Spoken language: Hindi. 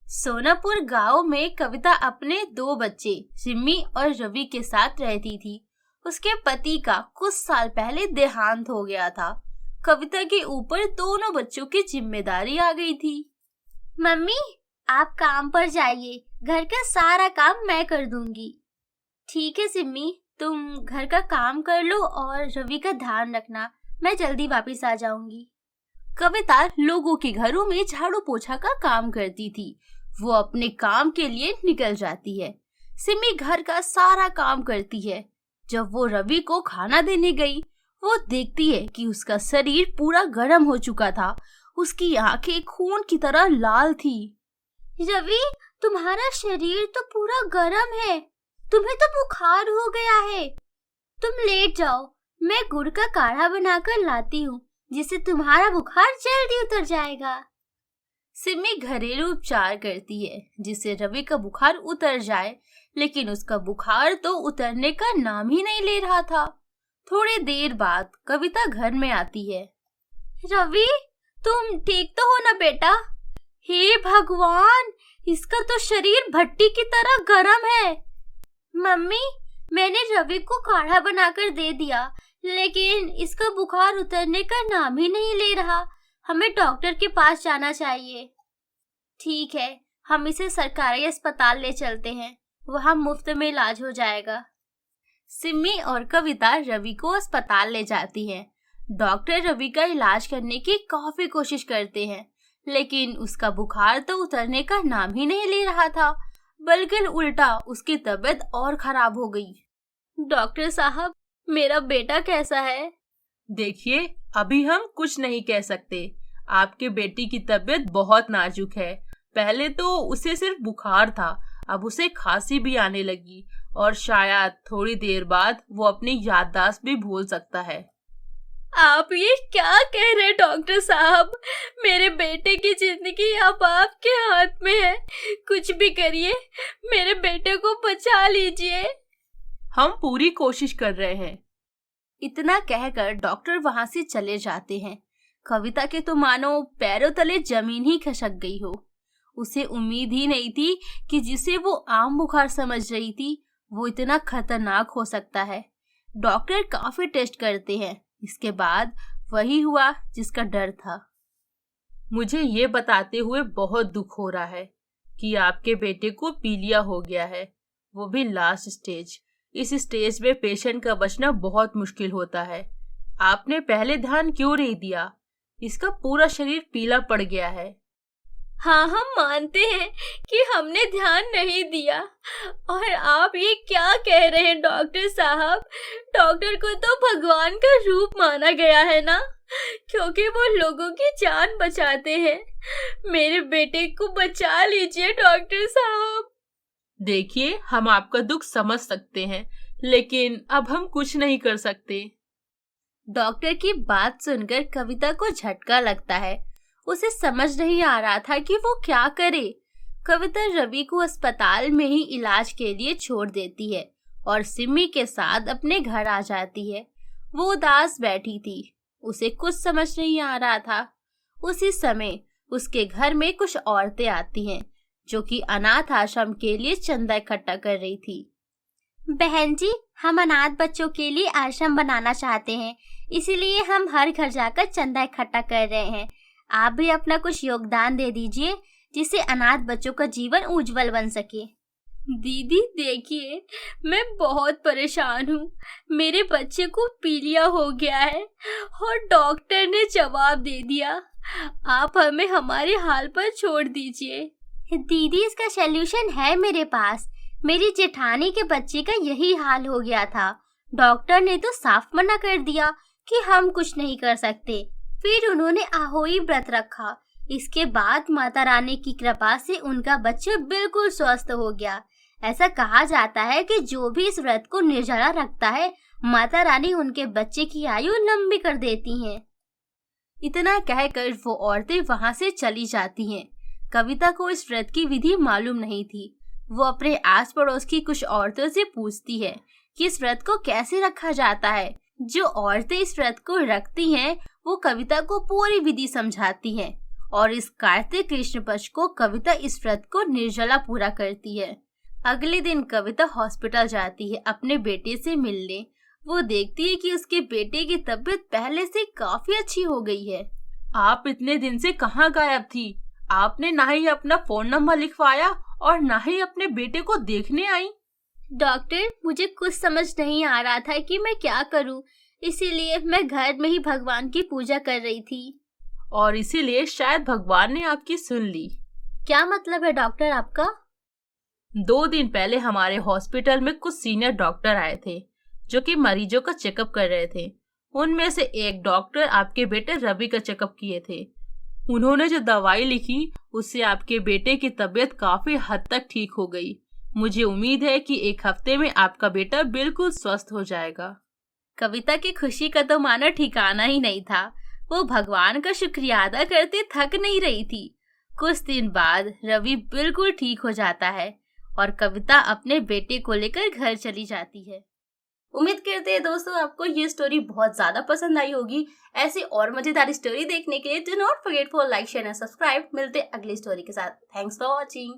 सोनापुर गांव में कविता अपने दो बच्चे सिम्मी और रवि के साथ रहती थी। उसके पति का कुछ साल पहले देहांत हो गया था। कविता के ऊपर दोनों बच्चों की जिम्मेदारी आ गई थी। मम्मी, आप काम पर जाइए, घर का सारा काम मैं कर दूंगी। ठीक है सिम्मी, तुम घर का काम कर लो और रवि का ध्यान रखना, मैं जल्दी वापस आ जाऊंगी। कविता लोगों के घरों में झाड़ू पोछा का काम करती थी। वो अपने काम के लिए निकल जाती है। सिमी घर का सारा काम करती है। जब वो रवि को खाना देने गई, वो देखती है कि उसका शरीर पूरा गर्म हो चुका था। उसकी आंखें खून की तरह लाल थी। रवि, तुम्हारा शरीर तो पूरा गर्म है, तुम्हें तो बुखार हो गया है। तुम लेट जाओ, मैं गुड़ का काढ़ा बनाकर लाती हूँ, जिससे तुम्हारा बुखार जल्दी उतर जाएगा। सिमी घरेलू उपचार करती है जिससे रवि का बुखार उतर जाए, लेकिन उसका बुखार तो उतरने का नाम ही नहीं ले रहा था। थोड़ी देर बाद कविता घर में आती है। रवि, तुम ठीक तो हो ना बेटा? हे भगवान, इसका तो शरीर भट्टी की तरह गर्म है। मम्मी, मैंने रवि को काढ़ा बनाकर दे दिया, लेकिन इसका बुखार उतरने का नाम ही नहीं ले रहा। हमें डॉक्टर के पास जाना चाहिए। ठीक है, हम इसे सरकारी अस्पताल ले चलते हैं, वहाँ मुफ्त में इलाज हो जाएगा। सिमी और कविता रवि को अस्पताल ले जाती हैं। डॉक्टर रवि का इलाज करने की काफी कोशिश करते हैं, लेकिन उसका बुखार तो उतरने का नाम ही नहीं ले रहा था, बल्कि उल्टा उसकी तबीयत और खराब हो गई। डॉक्टर साहब, मेरा बेटा कैसा है? देखिए, अभी हम कुछ नहीं कह सकते। आपके बेटी की तबीयत बहुत नाजुक है। पहले तो उसे सिर्फ बुखार था, अब उसे खांसी भी आने लगी और शायद थोड़ी देर बाद वो अपनी याददाश्त भी भूल सकता है। आप ये क्या कह रहे डॉक्टर साहब? मेरे बेटे की जिंदगी अब आपके हाथ में है। कुछ भी करिए, मेरे बेटे को बचा लीजिए। हम पूरी कोशिश कर रहे हैं। इतना कहकर डॉक्टर वहां से चले जाते हैं। कविता के तो मानो पैरों तले जमीन ही खिसक गई हो। उसे उम्मीद ही नहीं थी कि जिसे वो आम बुखार समझ रही थी, वो इतना खतरनाक हो सकता है। डॉक्टर काफी टेस्ट करते हैं। इसके बाद वही हुआ जिसका डर था। मुझे ये बताते हुए बहुत दुख हो रहा है कि आपके बेटे को पीलिया हो गया है, वो भी लास्ट स्टेज। इस स्टेज में पेशेंट का बचना बहुत मुश्किल होता है। आपने पहले ध्यान क्यों नहीं दिया? इसका पूरा शरीर पीला पड़ गया है। हाँ, हम मानते हैं कि हमने ध्यान नहीं दिया। और आप ये क्या कह रहे हैं डॉक्टर साहब? डॉक्टर को तो भगवान का रूप माना गया है ना, क्योंकि वो लोगों की जान बचाते हैं। मेरे बेटे को बचा लीजिए डॉक्टर साहब। देखिए, हम आपका दुख समझ सकते हैं, लेकिन अब हम कुछ नहीं कर सकते। डॉक्टर की बात सुनकर कविता को झटका लगता है। उसे समझ नहीं आ रहा था कि वो क्या करे। कविता रवि को अस्पताल में ही इलाज के लिए छोड़ देती है और सिमी के साथ अपने घर आ जाती है। वो उदास बैठी थी, उसे कुछ समझ नहीं आ रहा था। उसी समय उसके घर में कुछ औरतें आती हैं जो कि अनाथ आश्रम के लिए चंदा इकट्ठा कर रही थी। बहन जी, हम अनाथ बच्चों के लिए आश्रम बनाना चाहते हैं, इसीलिए हम हर घर जाकर चंदा इकट्ठा कर रहे हैं। आप भी अपना कुछ योगदान दे दीजिए, जिससे अनाथ बच्चों का जीवन उज्जवल बन सके। दीदी देखिए, मैं बहुत परेशान हूँ। मेरे बच्चे को पीलिया हो गया है और डॉक्टर ने जवाब दे दिया। आप हमें हमारे हाल पर छोड़ दीजिए। दीदी, इसका सलूशन है मेरे पास। मेरी जेठानी के बच्चे का यही हाल हो गया था। डॉक्टर ने तो साफ मना कर दिया कि हम कुछ नहीं कर सकते। फिर उन्होंने आहोई व्रत रखा। इसके बाद माता रानी की कृपा से उनका बच्चा बिल्कुल स्वस्थ हो गया। ऐसा कहा जाता है कि जो भी इस व्रत को निर्जला रखता है, माता रानी उनके बच्चे की आयु लंबी कर देती हैं। इतना कहकर वो औरतें वहां से चली जाती हैं। कविता को इस व्रत की विधि मालूम नहीं थी। वो अपने आस पड़ोस की कुछ औरतों से पूछती है कि इस व्रत को कैसे रखा जाता है। जो औरतें इस व्रत को रखती हैं, वो कविता को पूरी विधि समझाती हैं और इस कार्तिक कृष्ण पक्ष को कविता इस व्रत को निर्जला पूरा करती है। अगले दिन कविता हॉस्पिटल जाती है अपने बेटे से मिलने। वो देखती है कि उसके बेटे की तबीयत पहले से काफी अच्छी हो गई है। आप इतने दिन से कहाँ गायब थी? आपने ना ही अपना फोन नंबर लिखवाया और ना ही अपने बेटे को देखने आई। डॉक्टर, मुझे कुछ समझ नहीं आ रहा था कि मैं क्या करूं, इसीलिए मैं घर में ही भगवान की पूजा कर रही थी। और इसीलिए शायद भगवान ने आपकी सुन ली। क्या मतलब है डॉक्टर आपका? 2 दिन पहले हमारे हॉस्पिटल में कुछ सीनियर डॉक्टर आए थे जो कि मरीजों का चेकअप कर रहे थे। उनमें से एक डॉक्टर आपके बेटे रवि का चेकअप किए थे। उन्होंने जो दवाई लिखी उससे आपके बेटे की तबीयत काफी हद तक ठीक हो गई। मुझे उम्मीद है कि 1 हफ्ते में आपका बेटा बिल्कुल स्वस्थ हो जाएगा। कविता की खुशी का तो मानो ठिकाना ही नहीं था। वो भगवान का शुक्रिया अदा करते थक नहीं रही थी। कुछ दिन बाद रवि बिल्कुल ठीक हो जाता है और कविता अपने बेटे को लेकर घर चली जाती है। उम्मीद करते हैं दोस्तों आपको ये स्टोरी बहुत ज्यादा पसंद आई होगी। ऐसी और मजेदार स्टोरी देखने के लिए do not forget for like share and subscribe. मिलते अगली स्टोरी के साथ। Thanks for watching.